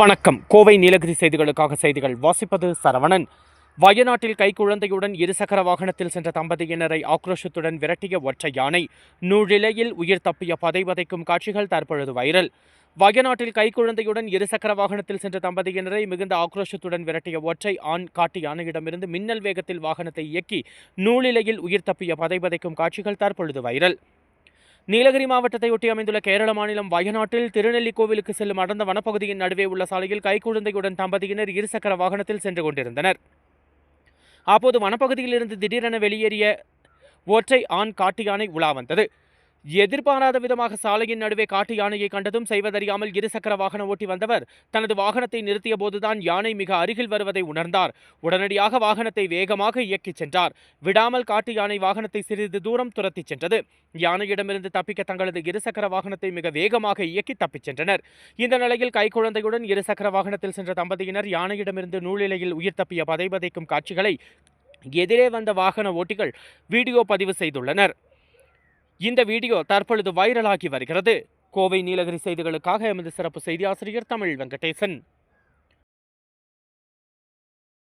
வணக்கம். கோவை நீலகிரி செய்திகளுக்காக செய்திகள் வாசிப்பது சரவணன். வயநாட்டில் கைக்குழந்தையுடன் இருசக்கர வாகனத்தில் சென்ற தம்பதியினரை ஆக்ரோஷத்துடன் விரட்டிய ஒற்றை யானை. நூழிலையில் உயிர் தப்பிய பதைவதைக்கும் காட்சிகள் தற்பொழுது வைரல். வயநாட்டில் கைக்குழந்தையுடன் இருசக்கர வாகனத்தில் சென்ற தம்பதியினரை மிகுந்த ஆக்ரோஷத்துடன் விரட்டிய ஒற்றை ஆண் காட்டு யானையிடமிருந்து மின்னல் வேகத்தில் வாகனத்தை இயக்கி நூழிலையில் உயிர் தப்பிய பதைவதைக்கும் காட்சிகள் தற்பொழுது வைரல். நீலகிரி மாவட்டத்தை ஒட்டி அமைந்துள்ள கேரள மாநிலம் வயநாட்டில் திருநெல்லிக்கோவிலுக்கு செல்லும் அடர்ந்த வனப்பகுதியின் நடுவே உள்ள சாலையில் கைக்குழந்தையுடன் தம்பதியினர் இருசக்கர வாகனத்தில் சென்று கொண்டிருந்தனர். அப்போது வனப்பகுதியில் இருந்து திடீரென வெளியேறிய ஒற்றை ஆண் காட்டு யானை உலா வந்தது. எதிர்பாராத விதமாக சாலையின் நடுவே காட்டு யானையை கண்டதும் செய்வதறியாமல் இருசக்கர வாகனம் ஓட்டி வந்தவர் தனது வாகனத்தை நிறுத்திய போதுதான் யானை மிக அருகில் வருவதை உணர்ந்தார். உடனடியாக வாகனத்தை வேகமாக இயக்கிச் சென்றார். விடாமல் காட்டு யானை வாகனத்தை சிறிது தூரம் துரத்திச் சென்றது. யானையிடமிருந்து தப்பிக்க தங்களது இருசக்கர வாகனத்தை மிக வேகமாக இயக்கி தப்பிச் சென்றனர். இந்த நிலையில் கைக்குழந்தையுடன் இருசக்கர வாகனத்தில் சென்ற தம்பதியினர் யானையிடமிருந்து நூலிலையில் உயிர் தப்பிய பதைபதைக்கும் காட்சிகளை எதிரே வந்த வாகன ஓட்டிகள் வீடியோ பதிவு செய்துள்ளனர். இந்த வீடியோ தற்பொழுது வைரலாகி வருகிறது. கோவை நீலகிரி செய்திகளுக்காக எமது சிறப்பு செய்தி ஆசிரியர் தமிழ் வெங்கடேசன்.